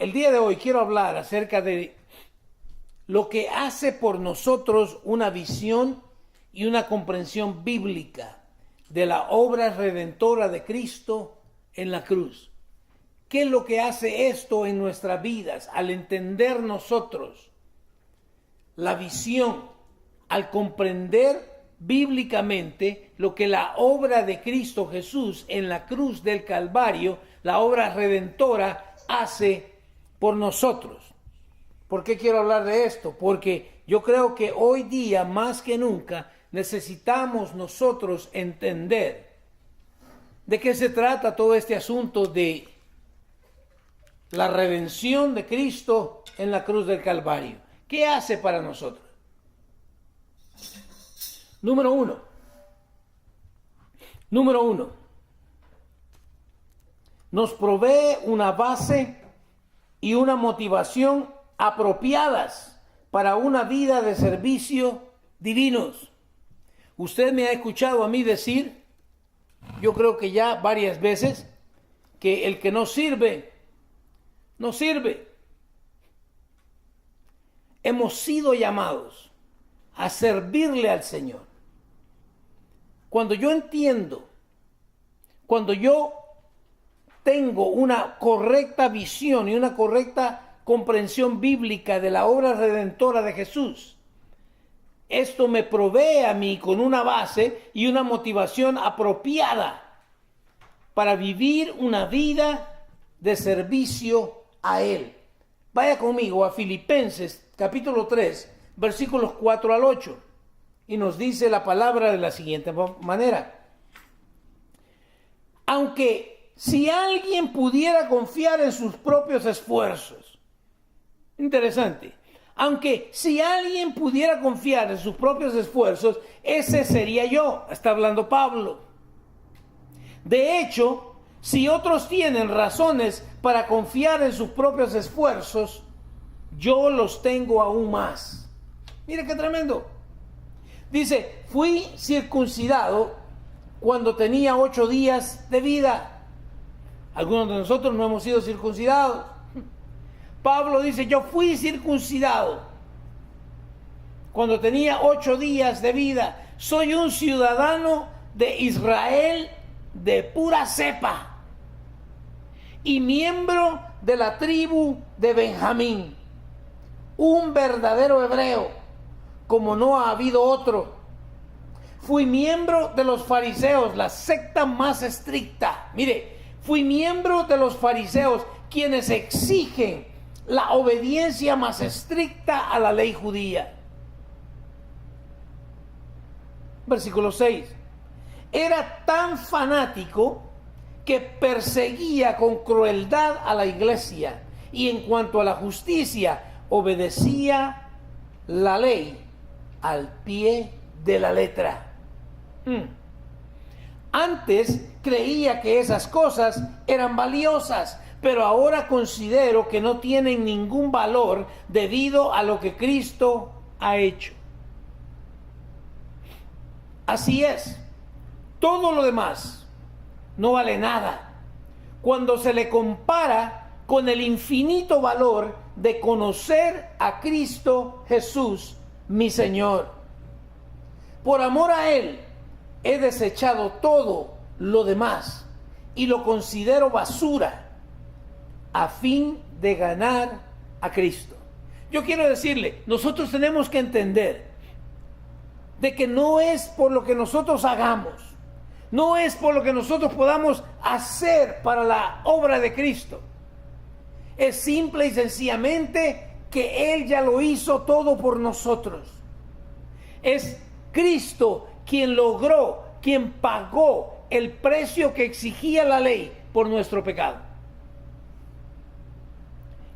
El día de hoy quiero hablar acerca de lo que hace por nosotros una visión y una comprensión bíblica de la obra redentora de Cristo en la cruz. ¿Qué es lo que hace esto en nuestras vidas al entender nosotros la visión, al comprender bíblicamente lo que la obra de Cristo Jesús en la cruz del Calvario, la obra redentora, hace por nosotros? ¿Por qué quiero hablar de esto? Porque yo creo que hoy día, más que nunca, necesitamos nosotros entender de qué se trata todo este asunto de la redención de Cristo en la cruz del Calvario. ¿Qué hace para nosotros? Número uno, nos provee una base y una motivación apropiadas para una vida de servicio divinos. Usted me ha escuchado a mí decir, yo creo que ya varias veces, que el que no sirve, no sirve. Hemos sido llamados a servirle al Señor. Cuando yo entiendo, cuando yo tengo una correcta visión y una correcta comprensión bíblica de la obra redentora de Jesús, esto me provee a mí con una base y una motivación apropiada para vivir una vida de servicio a Él. Vaya conmigo a Filipenses capítulo 3, versículos 4 al 8, y nos dice la palabra de la siguiente manera: aunque si alguien pudiera confiar en sus propios esfuerzos, interesante, aunque si alguien pudiera confiar en sus propios esfuerzos, ese sería yo, está hablando Pablo. De hecho, si otros tienen razones para confiar en sus propios esfuerzos, yo los tengo aún más. Mire qué tremendo. Dice, fui circuncidado cuando tenía 8 días de vida. Algunos de nosotros no hemos sido circuncidados. Pablo dice, yo fui circuncidado cuando tenía 8 días de vida. Soy un ciudadano de Israel de pura cepa y miembro de la tribu de Benjamín. Un verdadero hebreo, como no ha habido otro. Fui miembro de los fariseos, la secta más estricta. Mire, fui miembro de los fariseos, quienes exigen la obediencia más estricta a la ley judía. Versículo 6. Era tan fanático que perseguía con crueldad a la iglesia, y en cuanto a la justicia, obedecía la ley al pie de la letra. Antes creía que esas cosas eran valiosas, pero ahora considero que no tienen ningún valor debido a lo que Cristo ha hecho. Así es, todo lo demás no vale nada cuando se le compara con el infinito valor de conocer a Cristo Jesús, mi Señor. Por amor a Él, he desechado todo lo demás y lo considero basura a fin de ganar a Cristo. Yo quiero decirle, nosotros tenemos que entender de que no es por lo que nosotros hagamos, no es por lo que nosotros podamos hacer para la obra de Cristo. Es simple y sencillamente que Él ya lo hizo todo por nosotros. Es Cristo quien logró, quien pagó el precio que exigía la ley por nuestro pecado.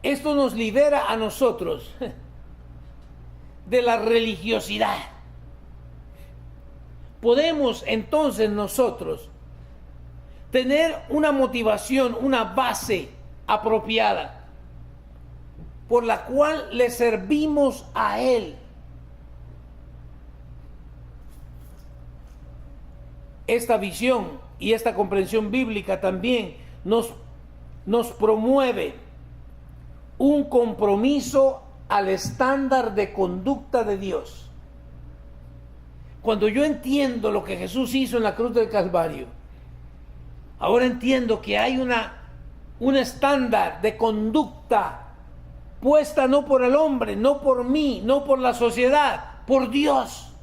Esto nos libera a nosotros de la religiosidad. Podemos entonces nosotros tener una motivación, una base apropiada por la cual le servimos a Él. Esta visión y esta comprensión bíblica también nos promueve un compromiso al estándar de conducta de Dios. Cuando yo entiendo lo que Jesús hizo en la cruz del Calvario, ahora entiendo que hay un estándar de conducta puesta no por el hombre, no por mí, no por la sociedad, por Dios.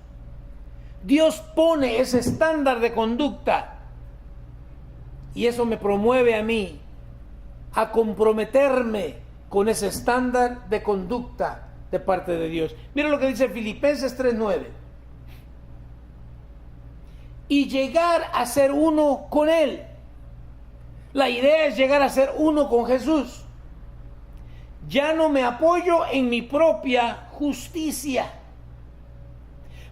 Dios pone ese estándar de conducta y eso me promueve a mí a comprometerme con ese estándar de conducta de parte de Dios. Mira lo que dice Filipenses 3:9. Y llegar a ser uno con Él. La idea es llegar a ser uno con Jesús. Ya no me apoyo en mi propia justicia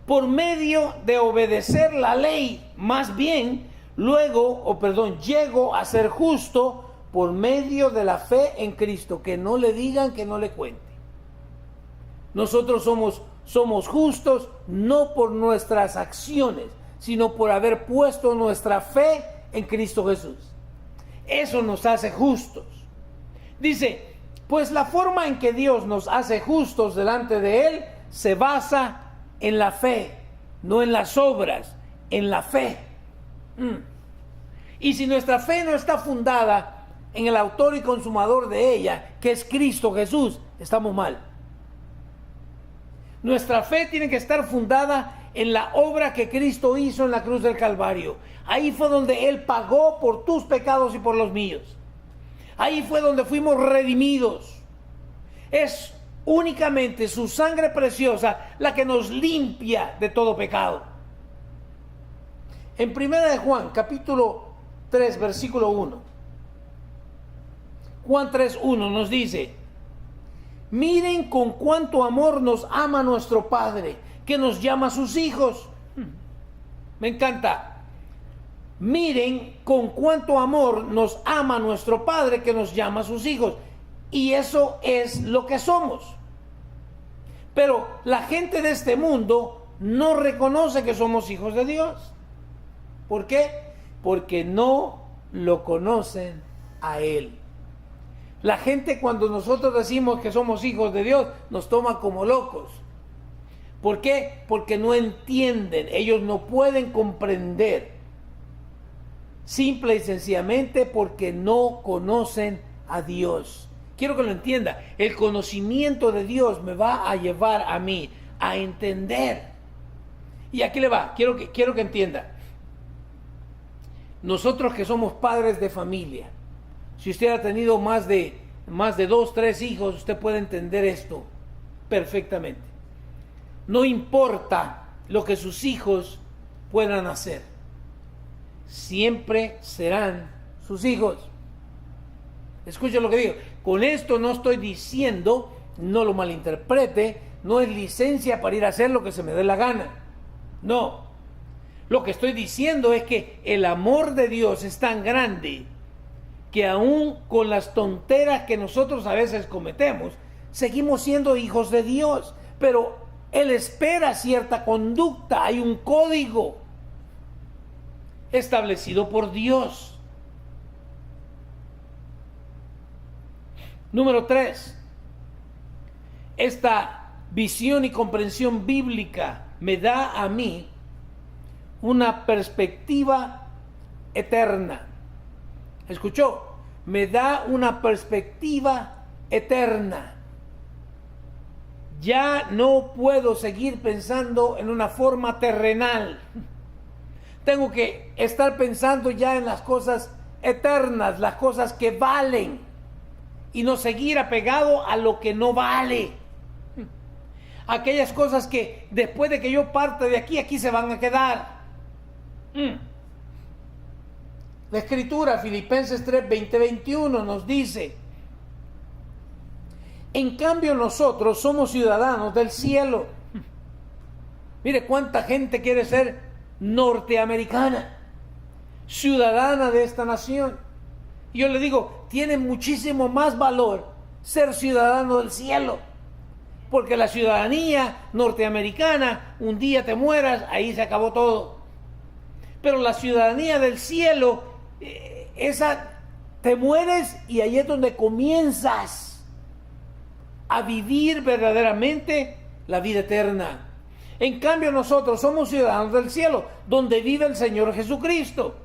por medio de obedecer la ley, más bien llego a ser justo por medio de la fe en Cristo. Que no le digan, que no le cuente. Nosotros somos justos no por nuestras acciones, sino por haber puesto nuestra fe en Cristo Jesús. Eso nos hace justos. Dice, pues la forma en que Dios nos hace justos delante de Él se basa en la fe, no en las obras, en la fe. Y si nuestra fe no está fundada en el autor y consumador de ella, que es Cristo Jesús, estamos mal. Nuestra fe tiene que estar fundada en la obra que Cristo hizo en la cruz del Calvario. Ahí fue donde Él pagó por tus pecados y por los míos. Ahí fue donde fuimos redimidos. Es únicamente su sangre preciosa la que nos limpia de todo pecado. En 1 de Juan, capítulo 3, versículo 1. Juan 3:1 nos dice: miren con cuánto amor nos ama nuestro Padre, que nos llama sus hijos. Me encanta. Miren con cuánto amor nos ama nuestro Padre, que nos llama sus hijos. Y eso es lo que somos. Pero la gente de este mundo no reconoce que somos hijos de Dios. ¿Por qué? Porque no lo conocen a Él. La gente, cuando nosotros decimos que somos hijos de Dios, nos toma como locos. ¿Por qué? Porque no entienden, ellos no pueden comprender. Simple y sencillamente porque no conocen a Dios. Quiero que lo entienda. El conocimiento de Dios me va a llevar a mí a entender. Y aquí le va, quiero que entienda. Nosotros que somos padres de familia, si usted ha tenido más de 2, 3 hijos, usted puede entender esto perfectamente. No importa lo que sus hijos puedan hacer, siempre serán sus hijos. Escuche lo que digo. Con esto no estoy diciendo, no lo malinterprete, no es licencia para ir a hacer lo que se me dé la gana. No. Lo que estoy diciendo es que el amor de Dios es tan grande que aún con las tonteras que nosotros a veces cometemos, seguimos siendo hijos de Dios. Pero Él espera cierta conducta, hay un código establecido por Dios. Número 3. Esta visión y comprensión bíblica me da a mí una perspectiva eterna. ¿Escuchó? Me da una perspectiva eterna. Ya no puedo seguir pensando en una forma terrenal. Tengo que estar pensando ya en las cosas eternas, las cosas que valen, y no seguir apegado a lo que no vale. Aquellas cosas que después de que yo parte de aquí se van a quedar. La Escritura, Filipenses 3, 20, 21 nos dice: en cambio nosotros somos ciudadanos del cielo. Mire cuánta gente quiere ser norteamericana, ciudadana de esta nación. Y yo le digo, tiene muchísimo más valor ser ciudadano del cielo, porque la ciudadanía norteamericana, un día te mueras, ahí se acabó todo. Pero la ciudadanía del cielo, esa te mueres y ahí es donde comienzas. a vivir verdaderamente la vida eterna. En cambio, nosotros somos ciudadanos del cielo, donde vive el Señor Jesucristo,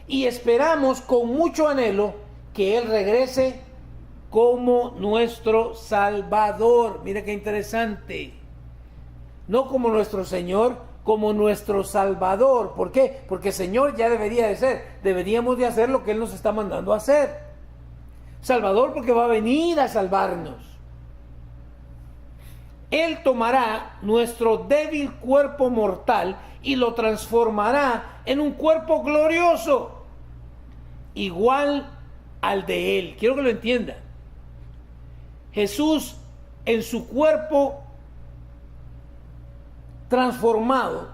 y esperamos con mucho anhelo que Él regrese como nuestro Salvador. Mira qué interesante. No como nuestro Señor, como nuestro Salvador. ¿Por qué? Porque Señor ya debería de ser. Deberíamos de hacer lo que Él nos está mandando a hacer. Salvador porque va a venir a salvarnos. Él tomará nuestro débil cuerpo mortal y lo transformará en un cuerpo glorioso, igual al de Él. Quiero que lo entienda. Jesús en su cuerpo transformado,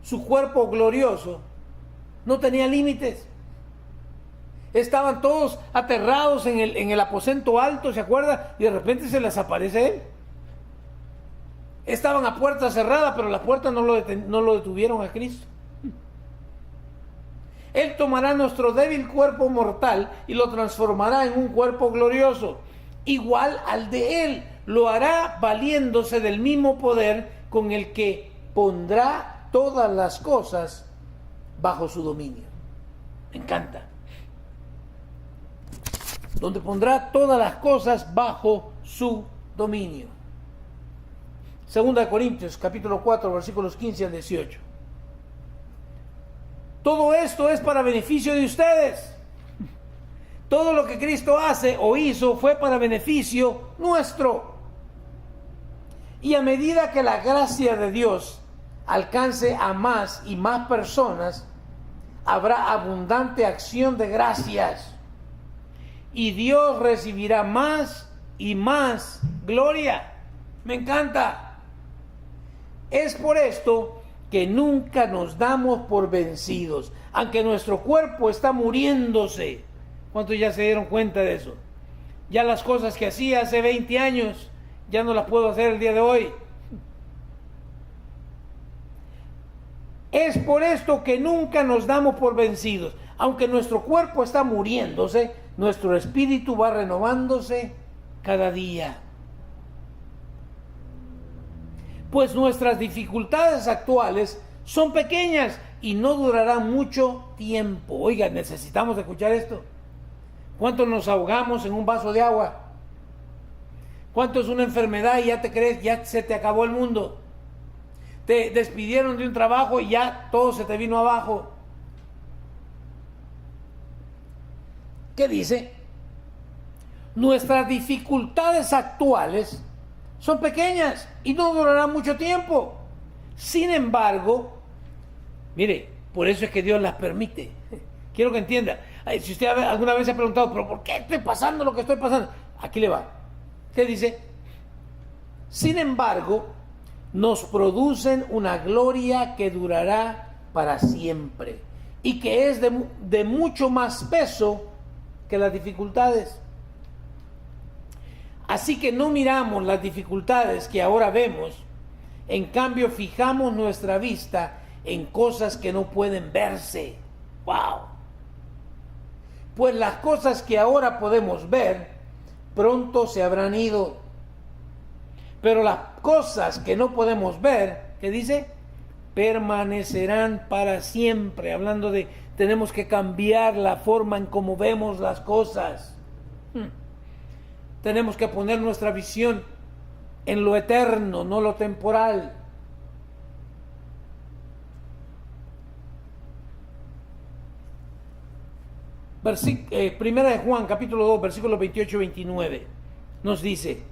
su cuerpo glorioso, no tenía límites. Estaban todos aterrados en el aposento alto, ¿se acuerda? Y de repente se les aparece Él. Estaban a puerta cerrada, pero las puertas no lo detuvieron a Cristo. Él tomará nuestro débil cuerpo mortal y lo transformará en un cuerpo glorioso, igual al de Él. Lo hará valiéndose del mismo poder con el que pondrá todas las cosas bajo su dominio. Me encanta. Donde pondrá todas las cosas bajo su dominio. Segunda de Corintios, capítulo 4, versículos 15 al 18. Todo esto es para beneficio de ustedes. Todo lo que Cristo hace o hizo fue para beneficio nuestro. Y a medida que la gracia de Dios alcance a más y más personas, habrá abundante acción de gracias. Y Dios recibirá más y más gloria. Me encanta. Es por esto que nunca nos damos por vencidos, aunque nuestro cuerpo está muriéndose. ¿Cuántos ya se dieron cuenta de eso? Ya las cosas que hacía hace 20 años, ya no las puedo hacer el día de hoy. Es por esto que nunca nos damos por vencidos. Aunque nuestro cuerpo está muriéndose, nuestro espíritu va renovándose cada día. Pues nuestras dificultades actuales son pequeñas y no durarán mucho tiempo. Oiga, necesitamos escuchar esto. ¿Cuántos nos ahogamos en un vaso de agua? ¿Cuánto es una enfermedad y ya te crees, ya se te acabó el mundo? Te despidieron de un trabajo y ya todo se te vino abajo. ¿Qué dice? Nuestras dificultades actuales son pequeñas y no durarán mucho tiempo. Sin embargo, mire, por eso es que Dios las permite. Quiero que entienda. Si usted alguna vez se ha preguntado, ¿pero por qué estoy pasando lo que estoy pasando? Aquí le va. ¿Qué dice? Sin embargo, nos producen una gloria que durará para siempre y que es de mucho más peso que las dificultades. Así que no miramos las dificultades que ahora vemos, en cambio fijamos nuestra vista en cosas que no pueden verse. ¡Wow! Pues las cosas que ahora podemos ver, pronto se habrán ido. Pero las cosas que no podemos ver, ¿qué dice? Permanecerán para siempre. Hablando de, tenemos que cambiar la forma en cómo vemos las cosas. Tenemos que poner nuestra visión en lo eterno, no lo temporal. Primera de Juan, capítulo 2, versículos 28 y 29, nos dice: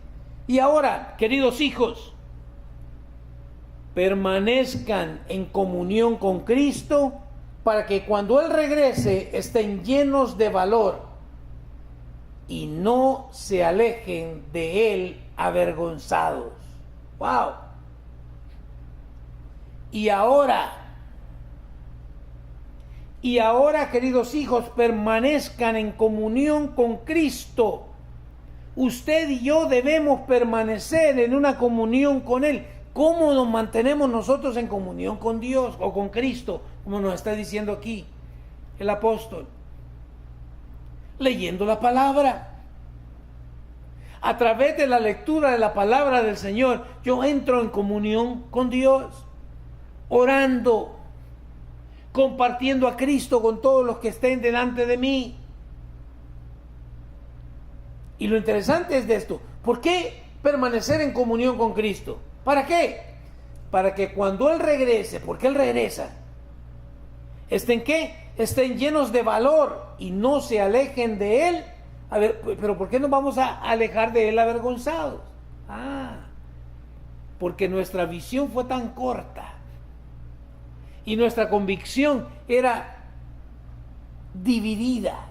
y ahora, queridos hijos, permanezcan en comunión con Cristo, para que cuando Él regrese estén llenos de valor y no se alejen de Él avergonzados. ¡Wow! Y ahora, queridos hijos, permanezcan en comunión con Cristo. Usted y yo debemos permanecer en una comunión con Él. ¿Cómo nos mantenemos nosotros en comunión con Dios o con Cristo? Como nos está diciendo aquí el apóstol. Leyendo la palabra. a través de la lectura de la palabra del Señor, yo entro en comunión con Dios, orando, compartiendo a Cristo con todos los que estén delante de mí. Y lo interesante es de esto, ¿por qué permanecer en comunión con Cristo? ¿Para qué? Para que cuando Él regrese, porque Él regresa, ¿estén qué? Estén llenos de valor y no se alejen de Él. A ver, pero ¿por qué nos vamos a alejar de Él avergonzados? Porque nuestra visión fue tan corta y nuestra convicción era dividida.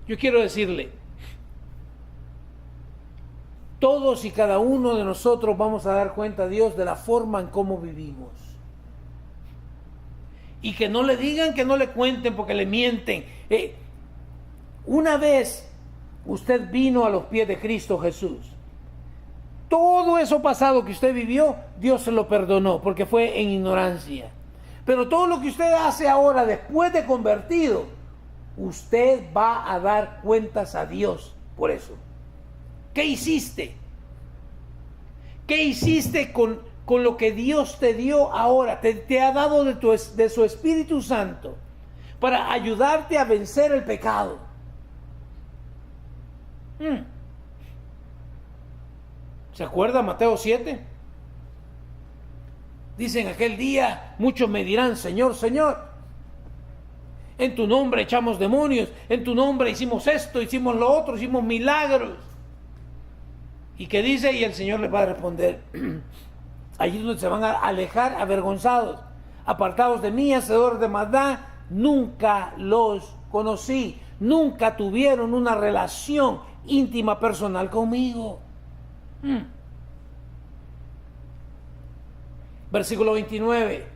Yo quiero decirle, todos y cada uno de nosotros vamos a dar cuenta a Dios de la forma en cómo vivimos. Y que no le digan, que no le cuenten porque le mienten. Una vez usted vino a los pies de Cristo Jesús, todo eso pasado que usted vivió, Dios se lo perdonó porque fue en ignorancia. Pero todo lo que usted hace ahora después de convertido, usted va a dar cuentas a Dios por eso. ¿Qué hiciste? ¿Qué hiciste con lo que Dios te dio ahora? Te ha dado de su Espíritu Santo para ayudarte a vencer el pecado. ¿Se acuerda Mateo 7? Dicen aquel día, muchos me dirán, Señor, Señor, en tu nombre echamos demonios, en tu nombre hicimos esto, hicimos lo otro, hicimos milagros. ¿Y qué dice? Y el Señor les va a responder, allí es donde se van a alejar avergonzados, apartados de mí, hacedores de maldad, nunca los conocí, nunca tuvieron una relación íntima, personal conmigo. Versículo 29.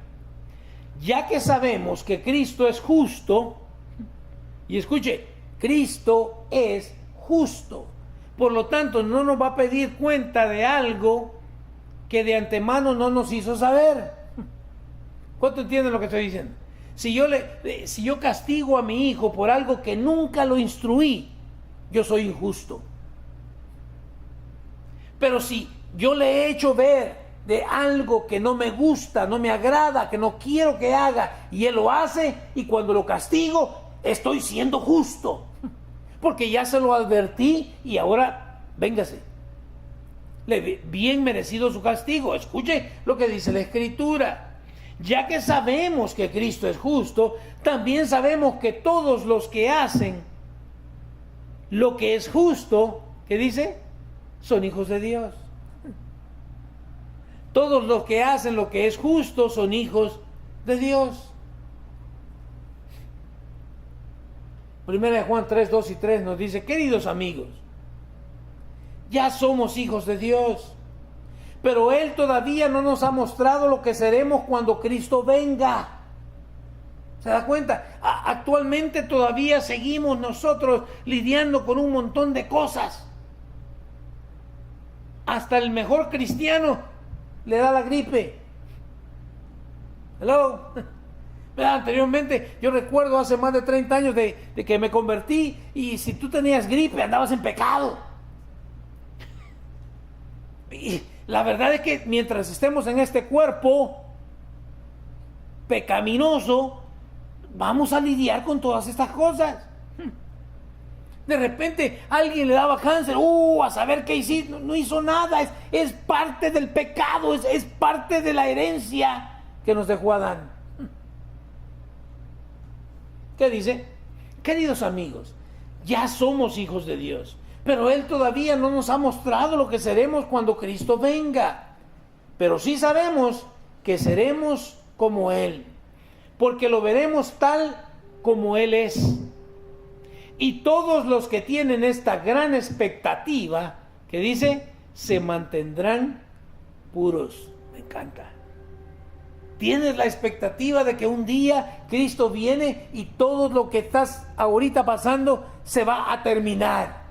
Ya que sabemos que Cristo es justo, y escuche, Cristo es justo, por lo tanto no nos va a pedir cuenta de algo que de antemano no nos hizo saber. ¿Cuánto entienden lo que estoy diciendo? Si yo castigo a mi hijo por algo que nunca lo instruí, yo soy injusto. Pero si yo le he hecho ver de algo que no me gusta, no me agrada, que no quiero que haga, y él lo hace, y cuando lo castigo, estoy siendo justo, porque ya se lo advertí y ahora, véngase, bien merecido su castigo. Escuche lo que dice la Escritura. Ya que sabemos que Cristo es justo, también sabemos que todos los que hacen lo que es justo, ¿qué dice? Son hijos de Dios. Todos los que hacen lo que es justo son hijos de Dios. Primera de Juan 3, 2 y 3 nos dice, queridos amigos, ya somos hijos de Dios, pero Él todavía no nos ha mostrado lo que seremos cuando Cristo venga. ¿Se da cuenta? Actualmente todavía seguimos nosotros lidiando con un montón de cosas. Hasta el mejor cristiano le da la gripe. Hello. Anteriormente, yo recuerdo hace más de 30 años de que me convertí, y si tú tenías gripe andabas en pecado. Y la verdad es que mientras estemos en este cuerpo pecaminoso, vamos a lidiar con todas estas cosas. De repente alguien le daba cáncer, a saber qué hiciste, no hizo nada, es parte del pecado, es parte de la herencia que nos dejó Adán. ¿Qué dice? Queridos amigos, ya somos hijos de Dios, pero Él todavía no nos ha mostrado lo que seremos cuando Cristo venga. Pero sí sabemos que seremos como Él, porque lo veremos tal como Él es. Y todos los que tienen esta gran expectativa, que dice, se mantendrán puros. Me encanta. Tienes la expectativa de que un día Cristo viene y todo lo que estás ahorita pasando se va a terminar.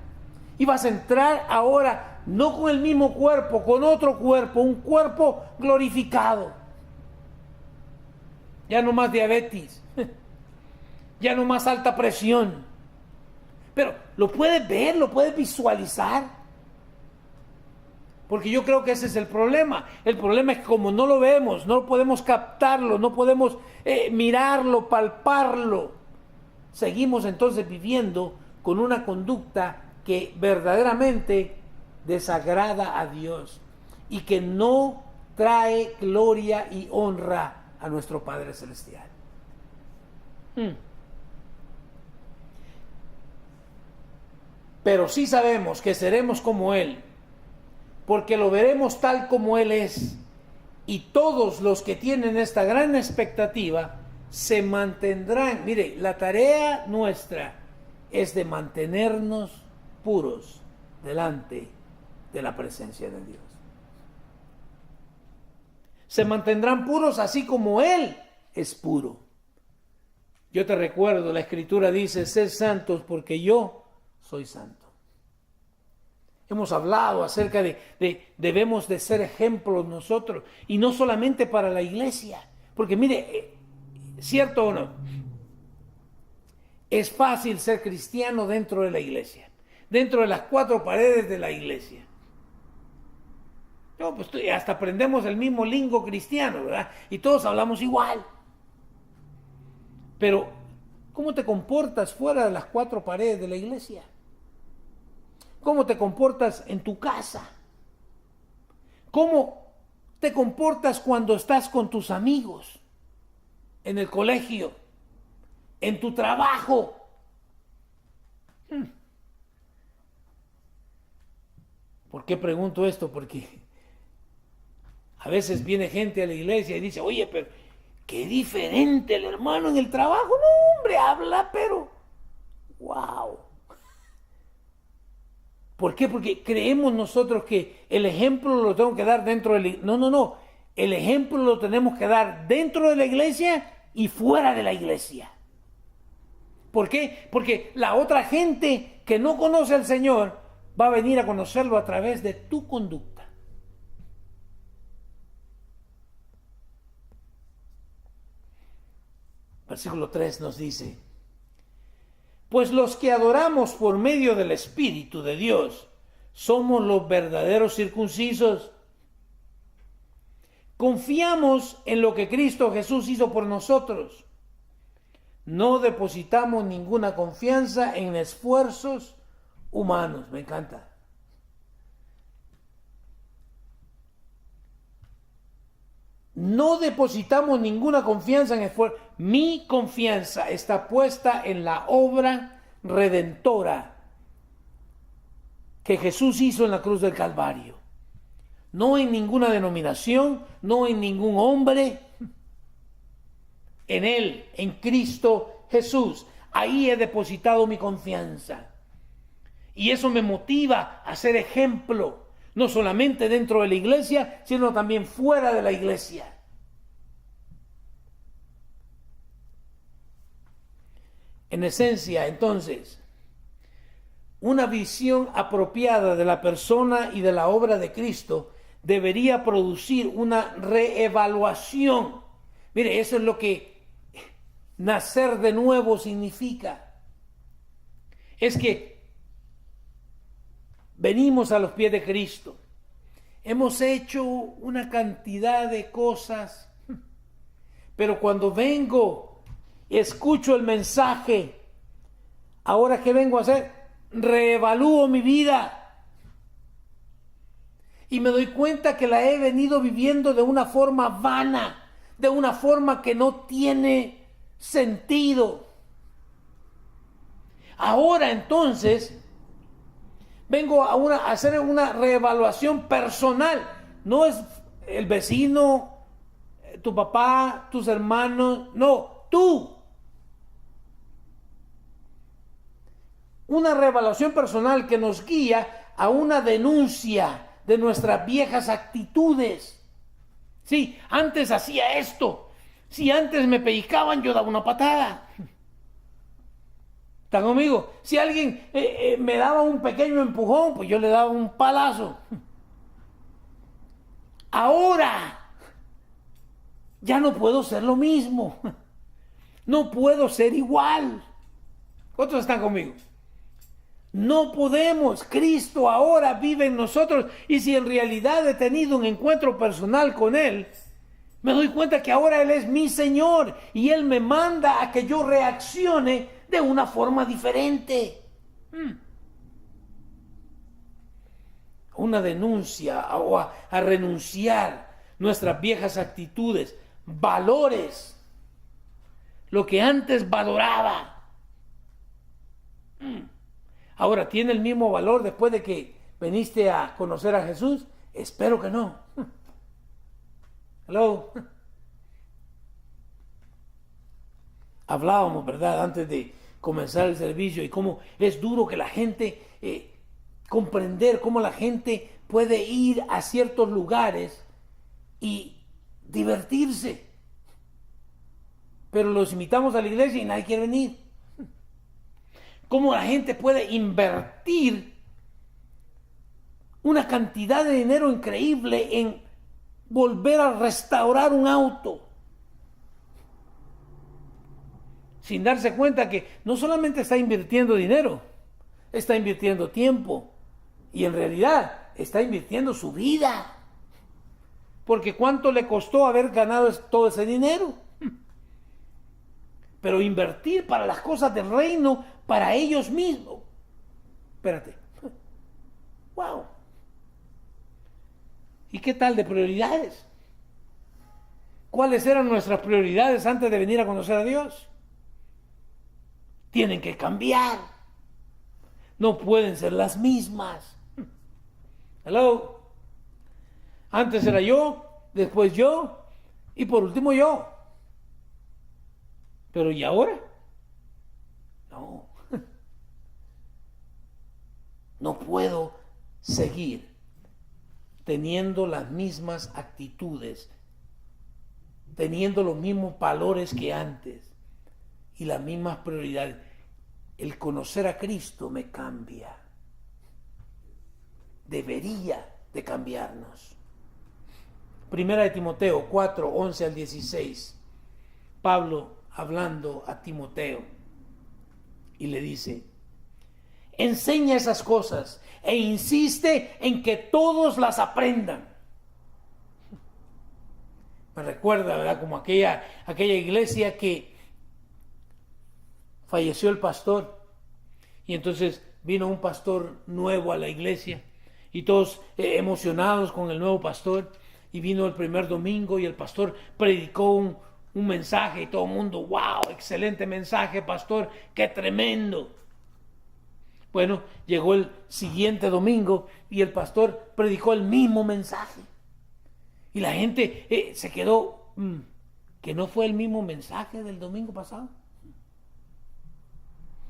Y vas a entrar ahora, no con el mismo cuerpo, con otro cuerpo, un cuerpo glorificado. Ya no más diabetes, ya no más alta presión. Pero lo puedes ver, lo puedes visualizar. Porque yo creo que ese es el problema. El problema es que como no lo vemos, no podemos captarlo, no podemos mirarlo, palparlo. Seguimos entonces viviendo con una conducta que verdaderamente desagrada a Dios y que no trae gloria y honra a nuestro Padre Celestial. Pero sí sabemos que seremos como Él, porque lo veremos tal como Él es, y todos los que tienen esta gran expectativa se mantendrán. Mire, la tarea nuestra es de mantenernos puros delante de la presencia de Dios. Se mantendrán puros así como Él es puro. Yo te recuerdo, la Escritura dice, sed santos porque yo soy santo. Hemos hablado acerca de debemos de ser ejemplos nosotros, y no solamente para la iglesia, porque mire, ¿cierto o no? Es fácil ser cristiano dentro de la iglesia, dentro de las cuatro paredes de la iglesia. No, pues hasta aprendemos el mismo lingo cristiano, ¿verdad? Y todos hablamos igual. Pero, ¿cómo te comportas fuera de las cuatro paredes de la iglesia? ¿Cómo te comportas en tu casa? ¿Cómo te comportas cuando estás con tus amigos? En el colegio, en tu trabajo. ¿Por qué pregunto esto? Porque a veces viene gente a la iglesia y dice, oye, pero qué diferente el hermano en el trabajo. No, hombre, habla, pero wow. ¿Por qué? Porque creemos nosotros que el ejemplo lo tengo que dar dentro de la iglesia. No. El ejemplo lo tenemos que dar dentro de la iglesia y fuera de la iglesia. ¿Por qué? Porque la otra gente que no conoce al Señor va a venir a conocerlo a través de tu conducta. Versículo 3 nos dice, pues los que adoramos por medio del Espíritu de Dios somos los verdaderos circuncisos. Confiamos en lo que Cristo Jesús hizo por nosotros. No depositamos ninguna confianza en esfuerzos humanos. Me encanta. No depositamos ninguna confianza en esfuerzo. Mi confianza está puesta en la obra redentora que Jesús hizo en la cruz del Calvario. No en ninguna denominación, no en ningún hombre. En Él, en Cristo Jesús. Ahí he depositado mi confianza. Y eso me motiva a ser ejemplo, no solamente dentro de la iglesia, sino también fuera de la iglesia. En esencia, entonces, una visión apropiada de la persona y de la obra de Cristo debería producir una reevaluación. Mire, eso es lo que nacer de nuevo significa. Es que venimos a los pies de Cristo. Hemos hecho una cantidad de cosas, pero cuando vengo, escucho el mensaje, ahora ¿qué vengo a hacer? Reevalúo mi vida. Y me doy cuenta que la he venido viviendo de una forma vana, de una forma que no tiene sentido. Ahora entonces vengo a hacer una reevaluación personal. No es el vecino, tu papá, tus hermanos, no, tú. Una reevaluación personal que nos guía a una denuncia de nuestras viejas actitudes. Sí, antes hacía esto. Si antes me pellizcaban, yo daba una patada. ¿Están conmigo? Si alguien me daba un pequeño empujón, pues yo le daba un palazo. Ahora ya no puedo ser lo mismo. No puedo ser igual. ¿Cuántos están conmigo? No podemos. Cristo ahora vive en nosotros. Y si en realidad he tenido un encuentro personal con Él, me doy cuenta que ahora Él es mi Señor y Él me manda a que yo reaccione de una forma diferente. Una denuncia o a renunciar nuestras viejas actitudes, valores, lo que antes valoraba. Ahora, ¿tiene el mismo valor después de que veniste a conocer a Jesús? Espero que no. Hello. Hablábamos, ¿verdad?, antes de comenzar el servicio y cómo es duro que la gente, comprender cómo la gente puede ir a ciertos lugares y divertirse. Pero los invitamos a la iglesia y nadie quiere venir. Cómo la gente puede invertir una cantidad de dinero increíble en volver a restaurar un auto, sin darse cuenta que no solamente está invirtiendo dinero, está invirtiendo tiempo y en realidad está invirtiendo su vida. Porque ¿cuánto le costó haber ganado todo ese dinero? Pero invertir para las cosas del reino, para ellos mismos. Espérate. Wow. ¿Y qué tal de prioridades? ¿Cuáles eran nuestras prioridades antes de venir a conocer a Dios? Tienen que cambiar. No pueden ser las mismas. Hello. Antes era yo, después yo y por último yo. Pero ¿y ahora? No. No puedo seguir teniendo las mismas actitudes, teniendo los mismos valores que antes y las mismas prioridades. El conocer a Cristo me cambia. Debería de cambiarnos. Primera de Timoteo 4, 11 al 16. Pablo hablando a Timoteo y le dice: enseña esas cosas e insiste en que todos las aprendan. Me recuerda, ¿verdad?, como aquella iglesia que falleció el pastor y entonces vino un pastor nuevo a la iglesia y todos emocionados con el nuevo pastor, y vino el primer domingo y el pastor predicó un mensaje y todo el mundo: wow, excelente mensaje, pastor, qué tremendo. Bueno, llegó el siguiente domingo y el pastor predicó el mismo mensaje y la gente se quedó, que no fue el mismo mensaje del domingo pasado.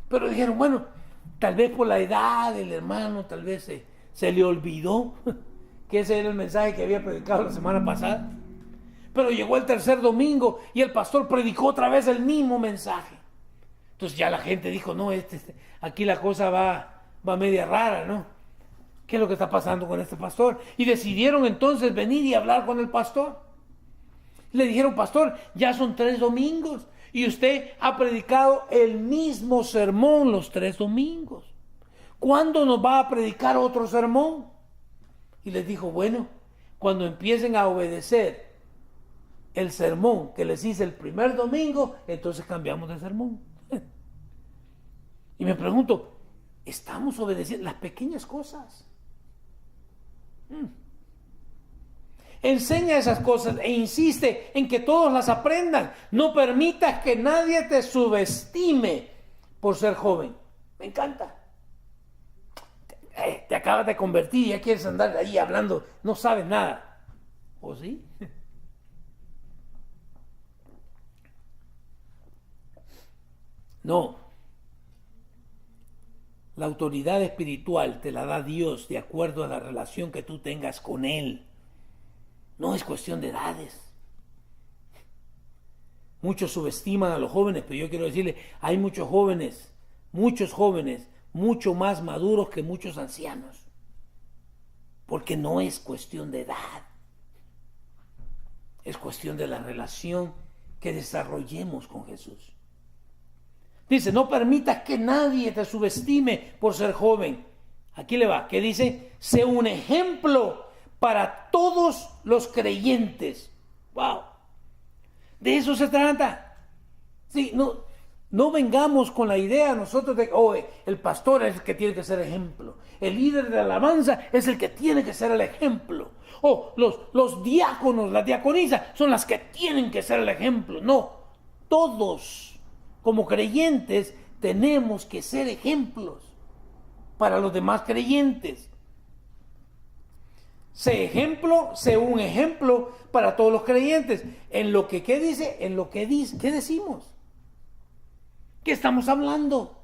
Pero dijeron, bueno, tal vez por la edad del hermano, tal vez se le olvidó que ese era el mensaje que había predicado la semana pasada. Pero llegó el tercer domingo y el pastor predicó otra vez el mismo mensaje. Entonces ya la gente dijo, no, aquí la cosa va media rara, ¿no? ¿Qué es lo que está pasando con este pastor? Y decidieron entonces venir y hablar con el pastor. Le dijeron, pastor, ya son 3 domingos y usted ha predicado el mismo sermón los 3 domingos. ¿Cuándo nos va a predicar otro sermón? Y les dijo, bueno, cuando empiecen a obedecer el sermón que les hice el primer domingo, entonces cambiamos de sermón. Y me pregunto, ¿estamos obedeciendo las pequeñas cosas? Enseña esas cosas e insiste en que todos las aprendan. No permitas que nadie te subestime por ser joven. Me encanta. Te acabas de convertir y ya quieres andar ahí hablando, no sabes nada. ¿O sí? No. La autoridad espiritual te la da Dios de acuerdo a la relación que tú tengas con Él. No es cuestión de edades. Muchos subestiman a los jóvenes, pero yo quiero decirle, hay muchos jóvenes, mucho más maduros que muchos ancianos. Porque no es cuestión de edad. Es cuestión de la relación que desarrollemos con Jesús. Dice, no permitas que nadie te subestime por ser joven. Aquí le va, que dice, sé un ejemplo para todos los creyentes. Wow. De eso se trata. Sí, no vengamos con la idea nosotros de, el pastor es el que tiene que ser ejemplo. El líder de alabanza es el que tiene que ser el ejemplo. Los diáconos, las diaconisas son las que tienen que ser el ejemplo. No, todos como creyentes tenemos que ser ejemplos para los demás creyentes. Sé un ejemplo para todos los creyentes. En lo que, ¿qué dice? En lo que dice, ¿qué decimos? ¿Qué estamos hablando?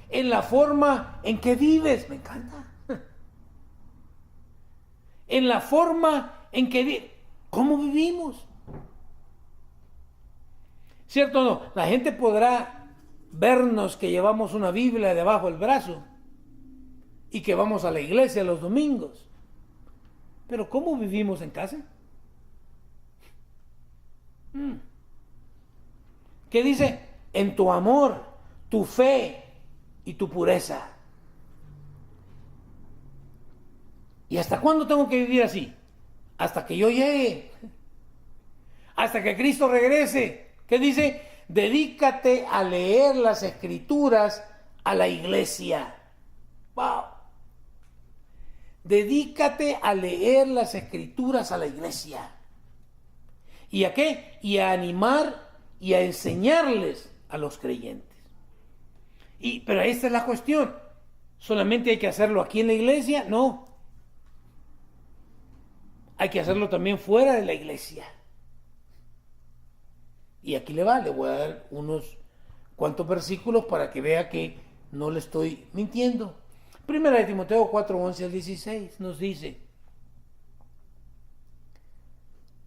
En la forma en que vives, me encanta. En la forma en que ¿cómo vivimos? ¿Cierto o no? La gente podrá vernos que llevamos una Biblia debajo del brazo y que vamos a la iglesia los domingos. Pero ¿cómo vivimos en casa? ¿Qué dice? En tu amor, tu fe y tu pureza. ¿Y hasta cuándo tengo que vivir así? Hasta que yo llegue. Hasta que Cristo regrese. ¿Qué dice? Dedícate a leer las Escrituras a la iglesia. ¡Wow! Dedícate a leer las Escrituras a la iglesia. ¿Y a qué? Y a animar y a enseñarles a los creyentes. Pero esta es la cuestión. ¿Solamente hay que hacerlo aquí en la iglesia? No. Hay que hacerlo también fuera de la iglesia. Y aquí le voy a dar unos cuantos versículos para que vea que no le estoy mintiendo. Primera de Timoteo 4, 11 al 16 nos dice,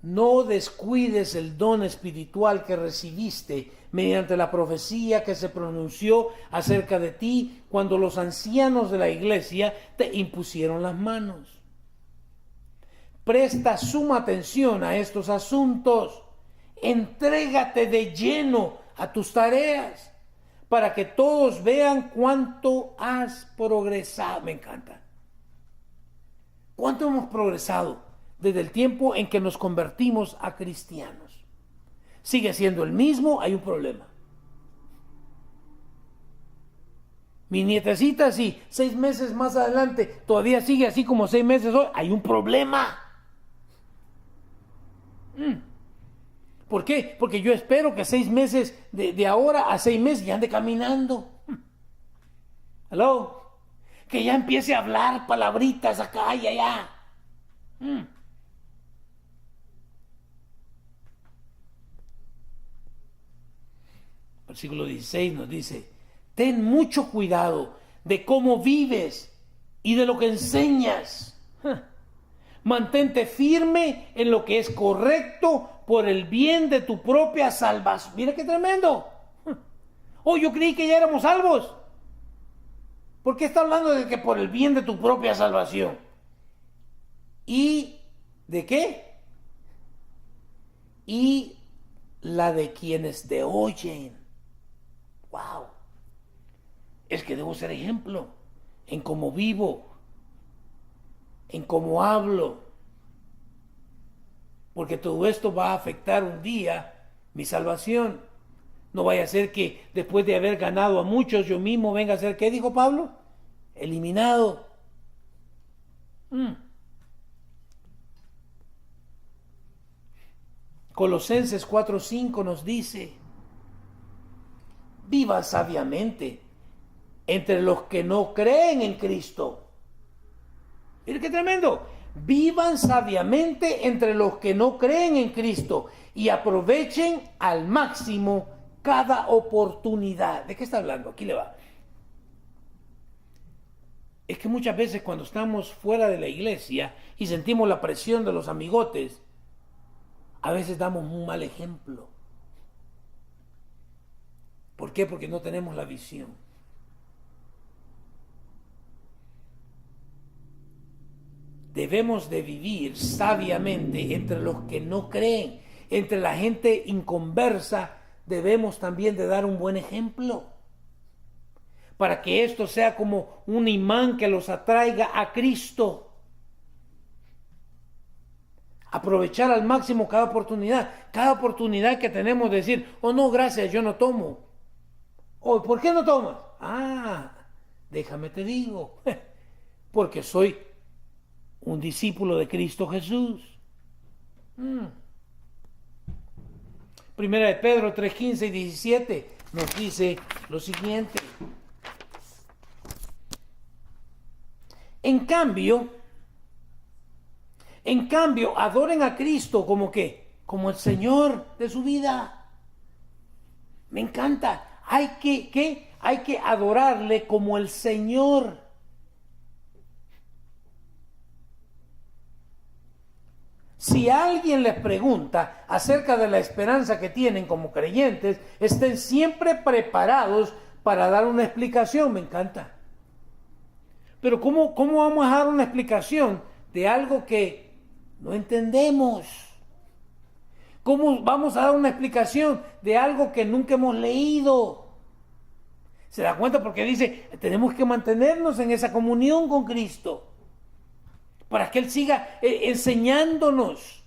no descuides el don espiritual que recibiste mediante la profecía que se pronunció acerca de ti cuando los ancianos de la iglesia te impusieron las manos. Presta suma atención a estos asuntos. Entrégate de lleno a tus tareas para que todos vean cuánto has progresado. Me encanta. ¿Cuánto hemos progresado desde el tiempo en que nos convertimos a cristianos? ¿Sigue siendo el mismo? Hay un problema. Mi nietecita, sí, 6 meses más adelante, todavía sigue así como 6 meses hoy. Hay un problema. ¿Por qué? Porque yo espero que 6 meses de ahora a 6 meses ya ande caminando. ¿Aló? Que ya empiece a hablar palabritas acá y allá. Versículo 16 nos dice, ten mucho cuidado de cómo vives y de lo que enseñas. Mantente firme en lo que es correcto por el bien de tu propia salvación. Mira qué tremendo. Yo creí que ya éramos salvos. ¿Por qué está hablando de que por el bien de tu propia salvación? ¿Y de qué? Y la de quienes te oyen. Wow. Es que debo ser ejemplo en cómo vivo, en cómo hablo, porque todo esto va a afectar un día mi salvación. No vaya a ser que después de haber ganado a muchos, yo mismo venga a ser, ¿qué dijo Pablo? Eliminado. Colosenses 4:5 nos dice, viva sabiamente entre los que no creen en Cristo. Mira qué tremendo. Vivan sabiamente entre los que no creen en Cristo y aprovechen al máximo cada oportunidad. ¿De qué está hablando? Aquí le va. Es que muchas veces cuando estamos fuera de la iglesia y sentimos la presión de los amigotes, a veces damos un mal ejemplo. ¿Por qué? Porque no tenemos la visión. Debemos de vivir sabiamente entre los que no creen, entre la gente inconversa debemos también de dar un buen ejemplo para que esto sea como un imán que los atraiga a Cristo. Aprovechar al máximo cada oportunidad que tenemos de decir, oh no, gracias, yo no tomo. Oh, ¿por qué no tomas? Ah, déjame te digo, porque soy un discípulo de Cristo Jesús. Primera de Pedro 3:15 y 17 nos dice lo siguiente. En cambio, adoren a Cristo como que, como el Señor de su vida. Me encanta. Hay que adorarle como el Señor. Si alguien les pregunta acerca de la esperanza que tienen como creyentes, estén siempre preparados para dar una explicación. Me encanta. Pero ¿cómo vamos a dar una explicación de algo que no entendemos? ¿Cómo vamos a dar una explicación de algo que nunca hemos leído? ¿Se da cuenta? Porque dice, tenemos que mantenernos en esa comunión con Cristo para que Él siga enseñándonos.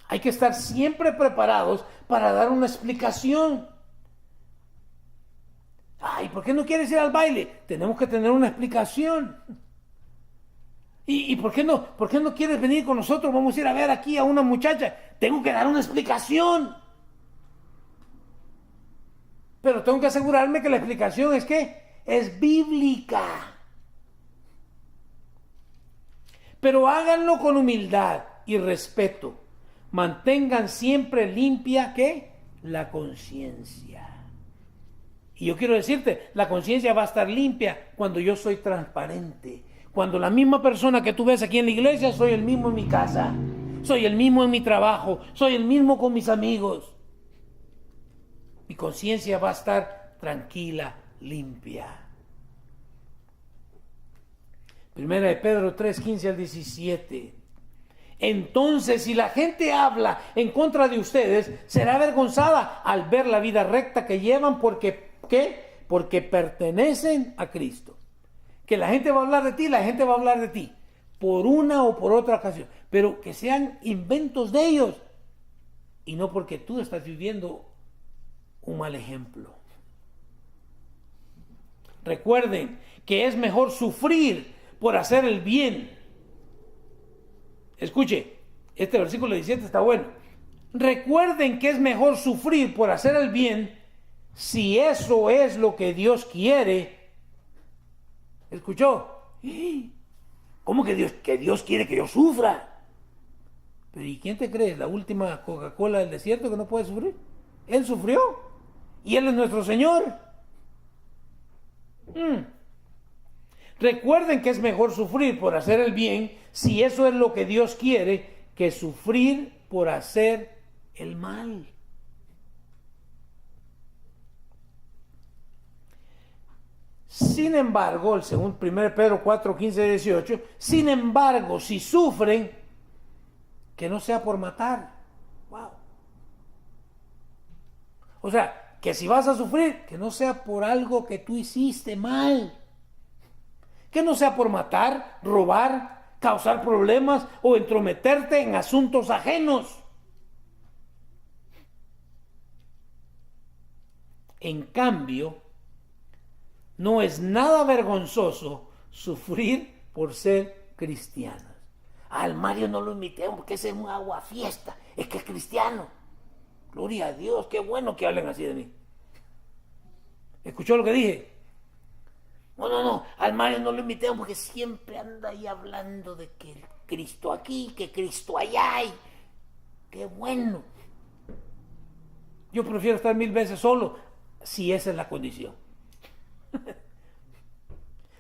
Hay que estar siempre preparados para dar una explicación. Ay, ¿por qué no quieres ir al baile? Tenemos que tener una explicación. ¿Y por qué no quieres venir con nosotros? Vamos a ir a ver aquí a una muchacha. Tengo que dar una explicación. Pero tengo que asegurarme que la explicación es bíblica. Pero háganlo con humildad y respeto. Mantengan siempre limpia, la conciencia. Y yo quiero decirte, la conciencia va a estar limpia cuando yo soy transparente. Cuando la misma persona que tú ves aquí en la iglesia, soy el mismo en mi casa. Soy el mismo en mi trabajo. Soy el mismo con mis amigos. Mi conciencia va a estar tranquila, limpia. Primera de Pedro 3:15 al 17. Entonces, si la gente habla en contra de ustedes, será avergonzada al ver la vida recta que llevan porque pertenecen a Cristo. Que la gente va a hablar de ti, la gente va a hablar de ti, por una o por otra ocasión, pero que sean inventos de ellos y no porque tú estás viviendo un mal ejemplo. Recuerden que es mejor sufrir por hacer el bien. Escuche, este versículo 17 está bueno. Recuerden que es mejor sufrir por hacer el bien si eso es lo que Dios quiere. ¿Escuchó? ¿Cómo que Dios quiere que yo sufra? Pero ¿y quién te cree? ¿La última Coca-Cola del desierto que no puede sufrir? Él sufrió y Él es nuestro Señor. Recuerden que es mejor sufrir por hacer el bien, si eso es lo que Dios quiere, que sufrir por hacer el mal. Sin embargo, el segundo 1 Pedro 4:15-18, sin embargo, si sufren, que no sea por matar. Wow. O sea, que si vas a sufrir, que no sea por algo que tú hiciste mal. Que no sea por matar, robar, causar problemas o entrometerte en asuntos ajenos. En cambio, no es nada vergonzoso sufrir por ser cristianos. Al Mario no lo invité porque ese es un aguafiesta, es que es cristiano. Gloria a Dios, qué bueno que hablen así de mí. ¿Escuchó lo que dije? No, al Mario no lo invité porque siempre anda ahí hablando de que Cristo aquí, que Cristo allá. Y qué bueno. Yo prefiero estar 1000 veces solo si esa es la condición.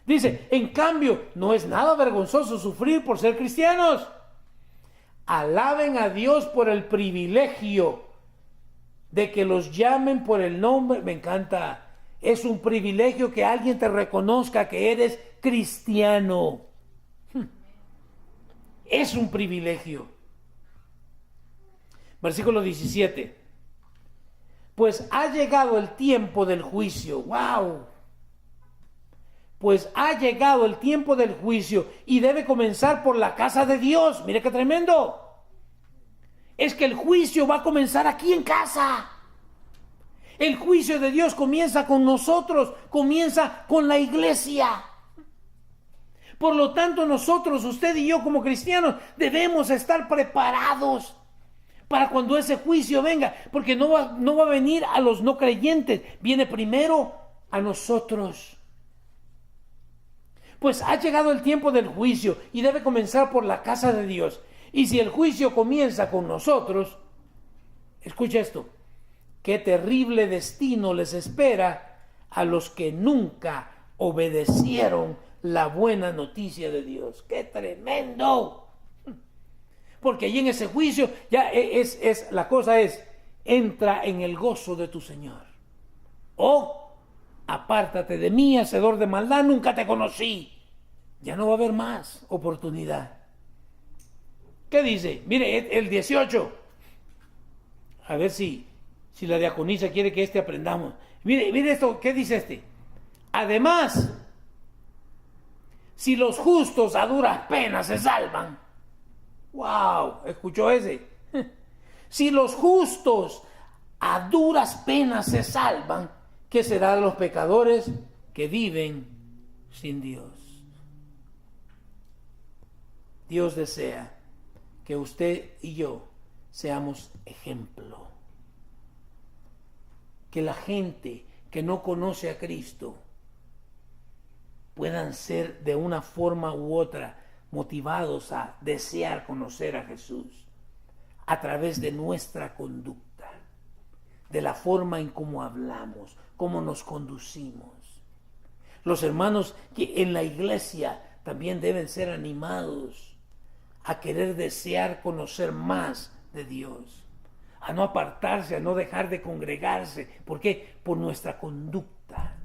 Dice, en cambio, no es nada vergonzoso sufrir por ser cristianos. Alaben a Dios por el privilegio de que los llamen por el nombre. Me encanta. Es un privilegio que alguien te reconozca que eres cristiano. Es un privilegio. Versículo 17. Pues ha llegado el tiempo del juicio. ¡Wow! Pues ha llegado el tiempo del juicio y debe comenzar por la casa de Dios. Mire qué tremendo. Es que el juicio va a comenzar aquí en casa. El juicio de Dios comienza con nosotros, comienza con la iglesia. Por lo tanto, nosotros, usted y yo como cristianos, debemos estar preparados para cuando ese juicio venga, porque no va a venir a los no creyentes, viene primero a nosotros. Pues ha llegado el tiempo del juicio y debe comenzar por la casa de Dios. Y si el juicio comienza con nosotros, escucha esto, qué terrible destino les espera a los que nunca obedecieron la buena noticia de Dios. ¡Qué tremendo! Porque allí en ese juicio ya la cosa es, entra en el gozo de tu Señor. O apártate de mí, hacedor de maldad, nunca te conocí. Ya no va a haber más oportunidad. ¿Qué dice? Mire, el 18. A ver si la diaconisa quiere que aprendamos. Mire esto, ¿qué dice este? Además, si los justos a duras penas se salvan. ¡Wow! ¿Escuchó ese? Si los justos a duras penas se salvan, ¿qué será de los pecadores que viven sin Dios? Dios desea que usted y yo seamos ejemplo. Que la gente que no conoce a Cristo puedan ser de una forma u otra motivados a desear conocer a Jesús a través de nuestra conducta, de la forma en cómo hablamos, cómo nos conducimos. Los hermanos que en la iglesia también deben ser animados a querer desear conocer más de Dios, a no apartarse, a no dejar de congregarse. ¿Por qué? Por nuestra conducta.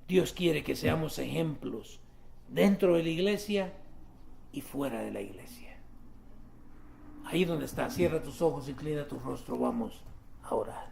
Dios quiere que seamos ejemplos dentro de la iglesia y fuera de la iglesia. Ahí donde está, cierra tus ojos, inclina tu rostro, vamos a orar.